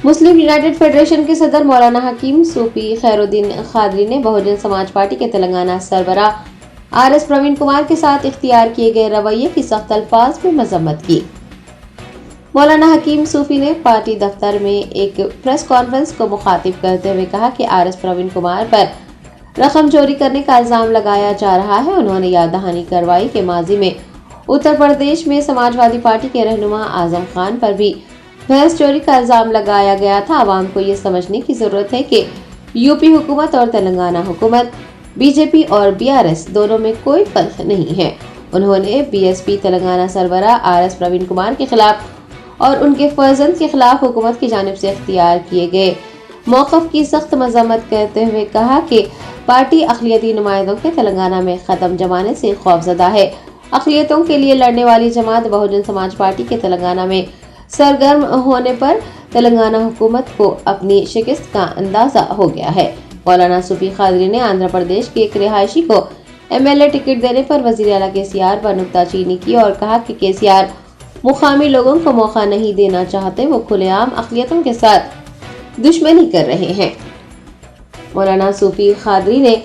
Muslim United federation के सदर मौलाना हकीम सूफी खैरुद्दीन खादरी ने बहुजन समाज पार्टी के तेलंगाना सरबराह आरएस प्रवीण कुमार के साथ इख्तियार किए गए रवैये की सख्त अल्फाज में मजम्मत की। मौलाना हकीम सूफी ने पार्टी दफ्तर में एक प्रेस कॉन्फ्रेंस को मुखातिब करते हुए कहा कि आरएस प्रवीण कुमार पर रकम चोरी करने का इल्जाम लगाया जा रहा है। उन्होंने याद दहानी करवाई कि माजी में उत्तर प्रदेश में समाजवादी पार्टी के रहनुमा आजम खान पर भी भैंस चोरी का इल्जाम लगाया गया था। आवाम को ये समझने की जरूरत है कि यूपी हुकूमत और तेलंगाना हुकूमत, बीजेपी और बीआरएस दोनों में कोई फर्क नहीं है। उन्होंने बीएसपी तेलंगाना सरबराह आरएस प्रवीण कुमार के खिलाफ और उनके फर्जंद के खिलाफ हुकूमत की जानिब से इख्तियार किए गए मौक़िफ़ की सख्त मजम्मत करते हुए कहा कि पार्टी अक़लियती नुमाइंदों के तेलंगाना में कदम जमाने से खौफजदा है। अक़लियतों के लिए लड़ने वाली जमात बहुजन समाज पार्टी के तेलंगाना में सरगर्म होने पर तेलंगाना हुकूमत को अपनी शिकस्त का अंदाजा हो गया है। मौलाना सूफी खादरी ने आंध्र प्रदेश के एक रिहायशी को एमएलए टिकट देने पर वज़ीर आला केसीआर पर नुक्ताचीनी की और कहा कि केसीआर मुकामी लोगों को मौका नहीं देना चाहते, वो खुलेआम अक़लियतों के साथ दुश्मनी कर रहे हैं। मौलाना सूफी खादरी ने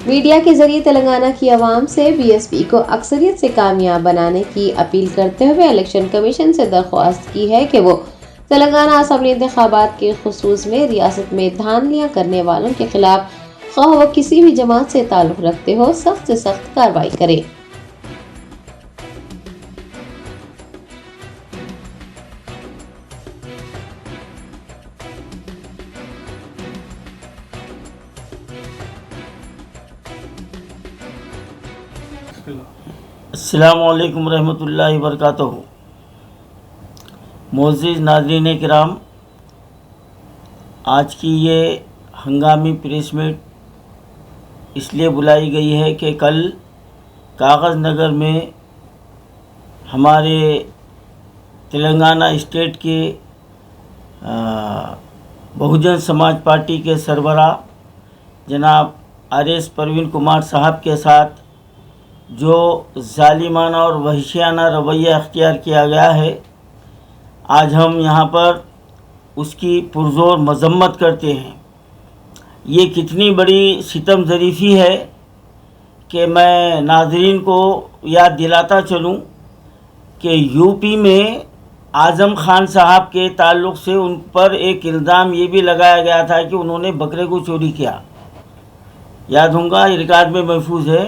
मीडिया के जरिए तेलंगाना की आवाम से बीएसपी को अक्सरियत से कामयाब बनाने की अपील करते हुए इलेक्शन कमीशन से दरख्वास्त की है कि वो तेलंगाना असम्बली इंतखाबात के खुसूस में रियासत में धांधलियां करने वालों के खिलाफ ख्वाह वो किसी भी जमात से ताल्लुक़ रखते हो सख्त से सख्त कार्रवाई करे। अस्सलामुअलैकुम रहमतुल्लाहि वबरकातुहू। मोअज़्ज़िज़ नाज़रीन किराम, आज की ये हंगामी प्रेस मीट इसलिए बुलाई गई है कि कल कागज़ नगर में हमारे तेलंगाना स्टेट के बहुजन समाज पार्टी के सरबराह जनाब आरएस प्रवीण कुमार साहब के साथ जो ज़ालिमाना और वहशियाना रवैया अख्तियार किया गया है, आज हम यहाँ पर उसकी पुरज़ोर मज़म्मत करते हैं। ये कितनी बड़ी सितम ज़रीफ़ी है कि मैं नाज़रीन को याद दिलाता चलूँ कि यूपी में आज़म खान साहब के ताल्लुक़ से उन पर एक इल्ज़ाम ये भी लगाया गया था कि उन्होंने बकरे को चोरी किया। याद होगा, रिकॉर्ड में महफूज है,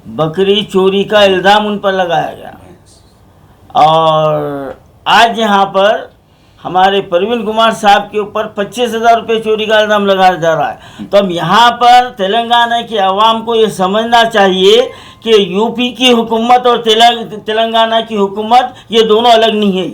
बकरी चोरी का इल्ज़ाम उन पर लगाया गया। और आज यहाँ पर हमारे प्रवीण कुमार साहब के ऊपर 25,000 रुपये चोरी का इल्ज़ाम लगाया जा रहा है। तो अब यहाँ पर तेलंगाना की आवाम को ये समझना चाहिए कि यूपी की हुकूमत और तेलंगाना की हुकूमत ये दोनों अलग नहीं है,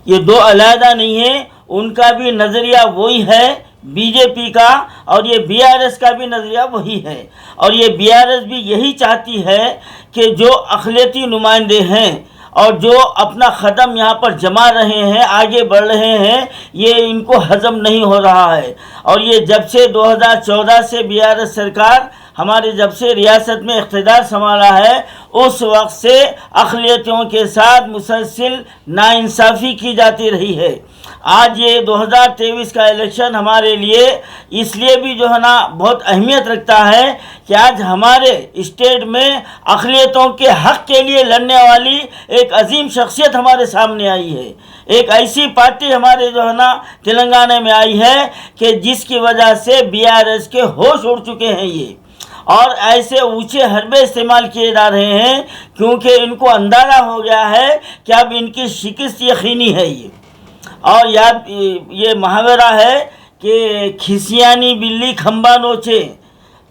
ये दो अलहदा नहीं है। उनका भी नज़रिया वही है बीजेपी का, और ये बीआरएस का भी नज़रिया वही है। और ये बीआरएस भी यही चाहती है कि जो अक़लियती नुमाइंदे हैं और जो अपना क़दम यहाँ पर जमा रहे हैं, आगे बढ़ रहे हैं, ये इनको हज़म नहीं हो रहा है। और ये जब से 2014 से बीआरएस सरकार हमारे जब से रियासत में इक़्तिदार संभाला है, उस वक्त से अक़लियतियों के साथ मुसलसल नाइंसाफ़ी की जाती रही है। आज ये 2023 का इलेक्शन हमारे लिए इसलिए भी जो है ना बहुत अहमियत रखता है कि आज हमारे स्टेट में अक़लियतों के हक़ के लिए लड़ने वाली एक अजीम शख्सियत हमारे सामने आई है। एक ऐसी पार्टी हमारे जो है ना तेलंगाना में आई है कि जिसकी वजह से बीआरएस के होश उड़ चुके हैं ये, और ऐसे ऊंचे हरबे इस्तेमाल किए जा रहे हैं क्योंकि इनको अंदाज़ा हो गया है कि अब इनकी शिकस्त यकीनी है ये। और याद ये मुहावरा है कि खिसियानी बिल्ली खंबा नोचे,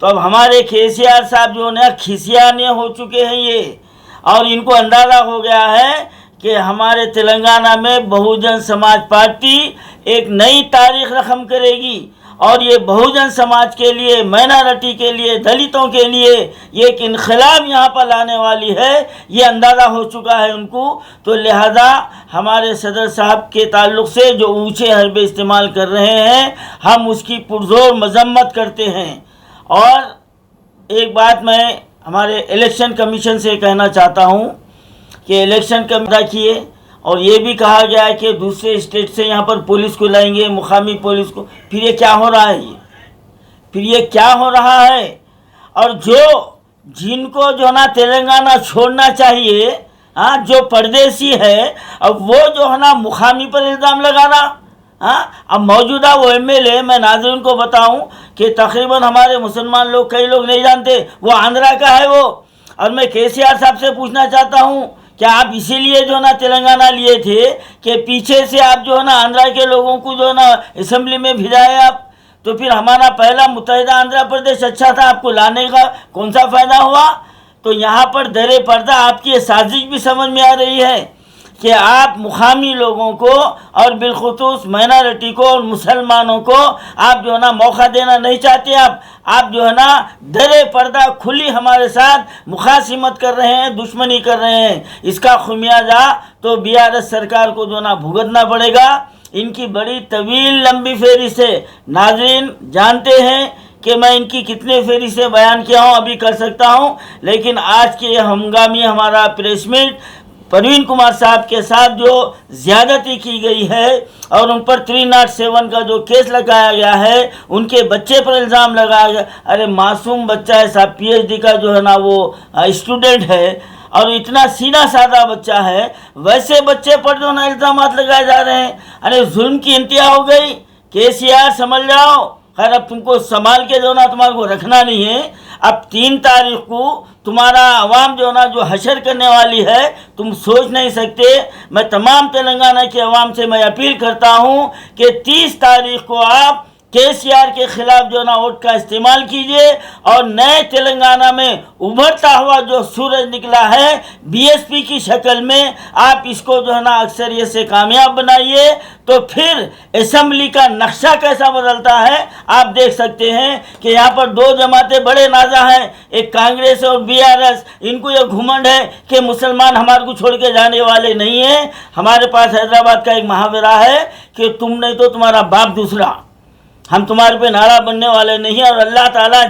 तो अब हमारे केसीआर साहब जो है खिसियाने हो चुके हैं ये, और इनको अंदाज़ा हो गया है कि हमारे तेलंगाना में बहुजन समाज पार्टी एक नई तारीख रकम करेगी और ये बहुजन समाज के लिए, माइनॉरिटी के लिए, दलितों के लिए ये एक इनकलाब यहाँ पर लाने वाली है, ये अंदाज़ा हो चुका है उनको। तो लिहाजा हमारे सदर साहब के ताल्लुक़ से जो ऊंचे हरबे इस्तेमाल कर रहे हैं, हम उसकी पुरज़ोर मज़म्मत करते हैं। और एक बात मैं हमारे इलेक्शन कमीशन से कहना चाहता हूँ कि इलेक्शन कमीशन किए और ये भी कहा गया है कि दूसरे स्टेट से यहाँ पर पुलिस को लाएंगे, मुकामी पुलिस को। फिर ये क्या हो रहा है? फिर ये क्या हो रहा है? और जिनको जो ना तेलंगाना छोड़ना चाहिए, हाँ, जो परदेसी है, अब वो जो है ना मुकामी पर इल्ज़ाम लगाना। हाँ, अब मौजूदा वो एमएलए, मैं नाज़रीन को बताऊं कि तकरीबन हमारे मुसलमान लोग, कई लोग नहीं जानते, वो आंध्रा का है वो। और मैं केसीआर साहब से पूछना चाहता हूं, क्या आप इसीलिए जो ना तेलंगाना लिए थे कि पीछे से आप जो है ना आंध्रा के लोगों को जो है ना असेंबली में भिजाए आप? तो फिर हमारा पहला मुत्तहिदा आंध्र प्रदेश अच्छा था, आपको लाने का कौन सा फ़ायदा हुआ? तो यहाँ पर दरे पर्दा आपकी ये साजिश भी समझ में आ रही है कि आप मुकामी लोगों को और बिलखुसूस माइनॉरिटी को और मुसलमानों को आप जो है ना मौका देना नहीं चाहते। आप जो है ना दरे पर्दा खुली हमारे साथ मुखासिमत कर रहे हैं, दुश्मनी कर रहे हैं। इसका खुमियाजा तो बीआरएस सरकार को जो ना भुगतना पड़ेगा। इनकी बड़ी तवील लंबी फेरी से नाज़रीन जानते हैं कि मैं इनकी कितने फेरी से बयान किया हूँ, अभी कर सकता हूँ। लेकिन आज के हंगामी हमारा प्रेस मीट परवीन कुमार साहब के साथ जो ज़्यादती की गई है और उन पर 307 का जो केस लगाया गया है, उनके बच्चे पर इल्ज़ाम लगाया गया। अरे मासूम बच्चा है साहब, पीएचडी का जो है ना वो स्टूडेंट है, और इतना सीधा साधा बच्चा है, वैसे बच्चे पर जो ना इल्ज़ाम लगाए जा रहे हैं। अरे जुल्म की इंतहा हो गई। केसीआर समझ जाओ, खैर अब तुमको संभाल के जो ना तुम्हारे को रखना नहीं है। अब 3 तारीख को तुम्हारा अवाम जो ना जो हशर करने वाली है, तुम सोच नहीं सकते। मैं तमाम तेलंगाना के अवाम से मैं अपील करता हूँ कि 30 तारीख को आप केसीआर के खिलाफ जो ना वोट का इस्तेमाल कीजिए और नए तेलंगाना में उभरता हुआ जो सूरज निकला है बीएसपी की शक्ल में, आप इसको जो है ना अक्सरियत से कामयाब बनाइए। तो फिर असेंबली का नक्शा कैसा बदलता है आप देख सकते हैं कि यहाँ पर 2 जमातें बड़े नाजा हैं, एक कांग्रेस और बीआरएस। इनको यह घुमंड है कि मुसलमान हमारे को छोड़ के जाने वाले नहीं हैं। हमारे पास हैदराबाद का एक मुहावरा है कि तुम नहीं तो तुम्हारा बाप दूसरा, हम तुम्हारे पे नारा बनने वाले नहीं हैं। और अल्लाह ताला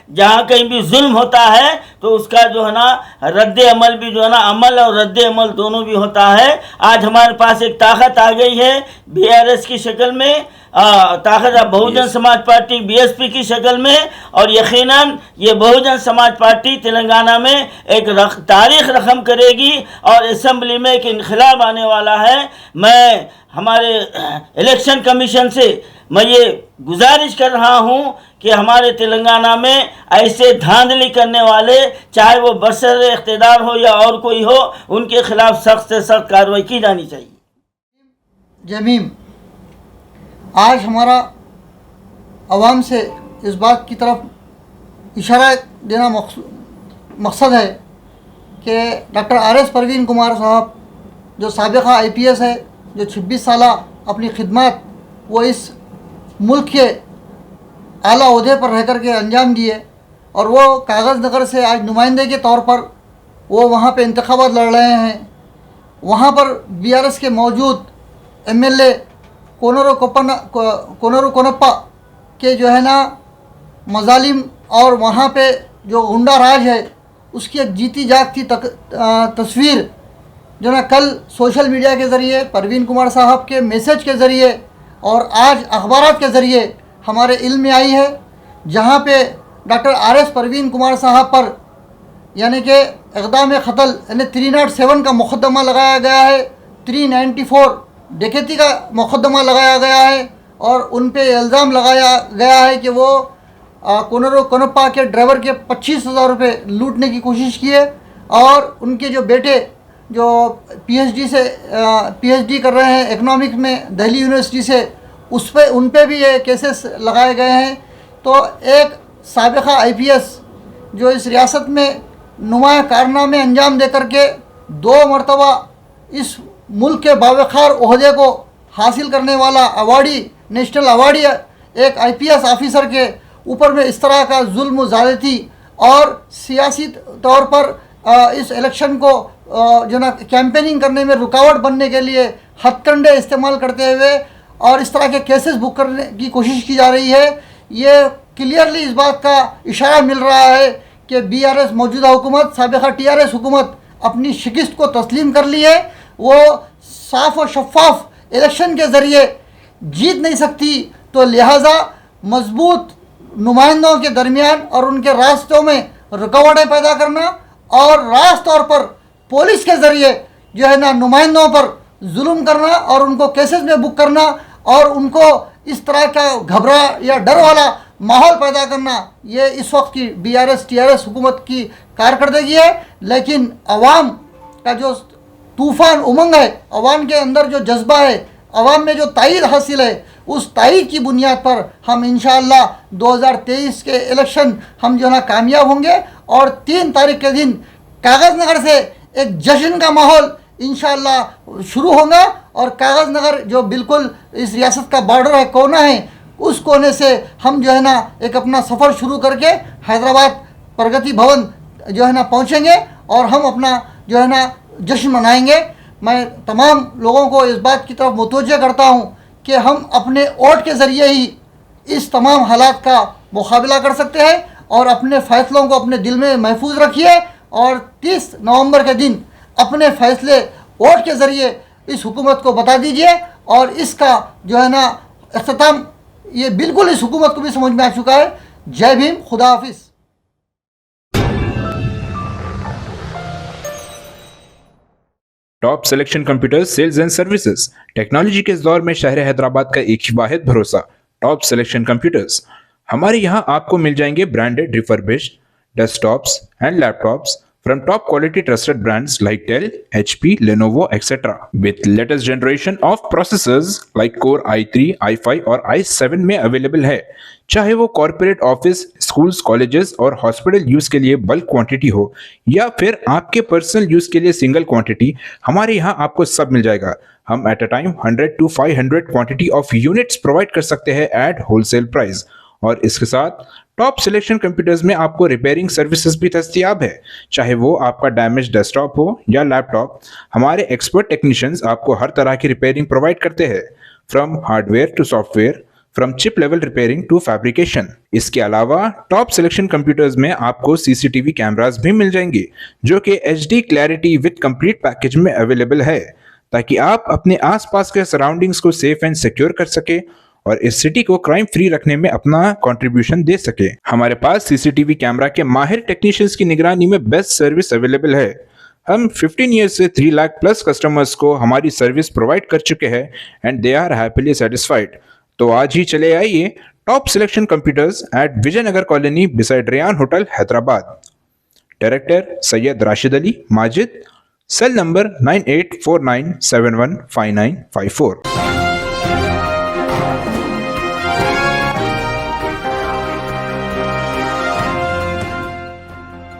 जहाँ कहीं भी जुल्म होता है तो उसका जो है ना रद्द अमल भी जो है ना, अमल और रद्द अमल दोनों भी होता है। आज हमारे पास एक ताकत आ गई है बीआरएस की शक्ल में, ताकत बहुजन समाज पार्टी बीएसपी की शक्ल में, और यकीनन ये बहुजन समाज पार्टी तेलंगाना में एक तारीख रकम करेगी और असेंबली में एक इनकलाब आने वाला है। मैं हमारे इलेक्शन कमीशन से मैं ये गुजारिश कर रहा हूँ कि हमारे तेलंगाना में ऐसे धांधली करने वाले, चाहे वो बरसर इख्तिदार हो या और कोई हो, उनके खिलाफ सख्त से सख्त कार्रवाई की जानी चाहिए। जमीम, आज हमारा आवाम से इस बात की तरफ इशारा देना मकसद है कि डॉक्टर आरएस परवीन कुमार साहब जो साबिक़ा आईपीएस है, जो 26 साल अपनी खिदमत वो इस मुल्क के आला ओहदे पर रह कर के अंजाम दिए, और वो कागज़ नगर से आज नुमाइंदे के तौर पर वो वहाँ पे इंतखाबात लड़ रहे हैं। वहाँ पर बीआरएस के मौजूद एमएलए कोनरू कोनप्पा के जो है ना मजालिम और वहाँ पे जो गुंडा राज है उसकी एक जीती जागती तस्वीर जो ना कल सोशल मीडिया के ज़रिए, परवीन कुमार साहब के मैसेज के ज़रिए और आज अखबारात के ज़रिए हमारे इल्म में आई है, जहाँ पे डॉक्टर आरएस परवीन कुमार साहब पर यानी कि इक़दाम क़त्ल यानी 307 का मुक़दमा लगाया गया है, 394 डकैती का मुक़दमा लगाया गया है, और उन पे इल्ज़ाम लगाया गया है कि वो कोनरू कोनप्पा के ड्राइवर के 25,000 रुपये लूटने की कोशिश किए, और उनके जो बेटे जो पीएचडी कर रहे हैं इकनॉमिक्स में दिल्ली यूनिवर्सिटी से, उन पे भी ये केसेस लगाए गए हैं। तो एक साबिक़ा आईपीएस जो इस रियासत में नुमाया कारनामे अंजाम दे करके 2 मरतबा इस मुल्क के बावखार ओहदे को हासिल करने वाला अवार्डी, नेशनल अवार्डी एक आईपीएस ऑफिसर के ऊपर में इस तरह का जुल्म ज़्यादती और सियासी तौर पर इस इलेक्शन को जो ना कैंपेनिंग करने में रुकावट बनने के लिए हथकंडे इस्तेमाल करते हुए और इस तरह के केसेस बुक करने की कोशिश की जा रही है। ये क्लियरली इस बात का इशारा मिल रहा है कि बीआरएस मौजूदा हुकूमत, साबिक़ा टीआरएस हुकूमत अपनी शिकस्त को तस्लीम कर ली है। वो साफ और शफाफ इलेक्शन के ज़रिए जीत नहीं सकती, तो लिहाजा मजबूत नुमाइंदों के दरमियान और उनके रास्तों में रुकावटें पैदा करना और रास्त तौर पर पुलिस के ज़रिए जो है ना नुमाइंदों पर जुल्म करना और उनको केसेस में बुक करना और उनको इस तरह का घबरा या डर वाला माहौल पैदा करना, ये इस वक्त की BRS TRS हुकूमत की कारकर्दगी है। लेकिन अवाम का जो तूफ़ान उमंग है, अवाम के अंदर जो जज्बा है, अवाम में जो तायद हासिल है, उस तायद की बुनियाद पर हम इंशाअल्लाह 2023 के इलेक्शन हम जो है ना कामयाब होंगे और 3 तारीख के दिन कागज़ नगर से एक जश्न का माहौल इंशाअल्लाह शुरू होगा और कागज़ नगर जो बिल्कुल इस रियासत का बॉर्डर है, कोना है, उस कोने से हम जो है ना एक अपना सफ़र शुरू करके हैदराबाद प्रगति भवन जो है ना पहुँचेंगे और हम अपना जो है ना जश्न मनाएंगे। मैं तमाम लोगों को इस बात की तरफ मुतवज्जह करता हूँ कि हम अपने वोट के ज़रिए ही इस तमाम हालात का मुकाबला कर सकते हैं और अपने फ़ैसलों को अपने दिल में महफूज रखिए और 30 नवंबर के दिन अपने फ़ैसले वोट के ज़रिए इस हुकूमत को बता दीजिए और इसका जो है ना इख्तिताम ये बिल्कुल इस हुकूमत को भी समझ में आ चुका है। जय भीम, खुदा हाफिज़। Top selection computer sales and services, technology के इस दौर में शहर हैदराबाद का एक ही वाहिद भरोसा, टॉप सिलेक्शन कंप्यूटर्स। हमारे यहाँ आपको मिल जाएंगे branded refurbished desktops and laptops from top quality trusted brands like Dell, HP, Lenovo, etc. with latest generation of processors like Core i3, i5 और i7 में अवेलेबल है। चाहे वो कॉर्पोरेट ऑफिस, स्कूल्स, कॉलेजेस और हॉस्पिटल यूज के लिए bulk quantity हो या फिर आपके पर्सनल यूज के लिए सिंगल क्वांटिटी, हमारे यहाँ आपको सब मिल जाएगा। हम at a time 100 to 500 quantity of units provide कर सकते हैं एट होलसेल प्राइस और इसके साथ टॉप सिलेक्शन कंप्यूटर्स में आपको रिपेयरिंग सर्विसेज भी दस्तियाब है। चाहे वो आपका डैमेज डेस्कटॉप हो या लैपटॉप, हमारे एक्सपर्ट टेक्नीशियंस आपको हर तरह की रिपेयरिंग प्रोवाइड करते हैं, from hardware to software, from chip level repairing to fabrication. इसके अलावा टॉप सिलेक्शन कंप्यूटर्स में आपको CCTV कैमरास भी मिल जाएंगे जो कि HD clarity with complete package में अवेलेबल है, ताकि आप अपने आसपास के सराउंडिंग्स को सेफ एंड सिक्योर कर सके और इस सिटी को क्राइम फ्री रखने में अपना कंट्रीब्यूशन दे सके। हमारे पास CCTV कैमरा के माहिर टेक्नीशियंस की निगरानी में बेस्ट सर्विस अवेलेबल है। हम 15 ईयर्स से 3 लाख प्लस कस्टमर्स को हमारी सर्विस प्रोवाइड कर चुके हैं and they are happily satisfied. तो आज ही चले आइए top selection computers at Vijayanagar colony beside Rayan hotel Hyderabad. Director Syed Rashid Ali Majid, cell number 9849715954।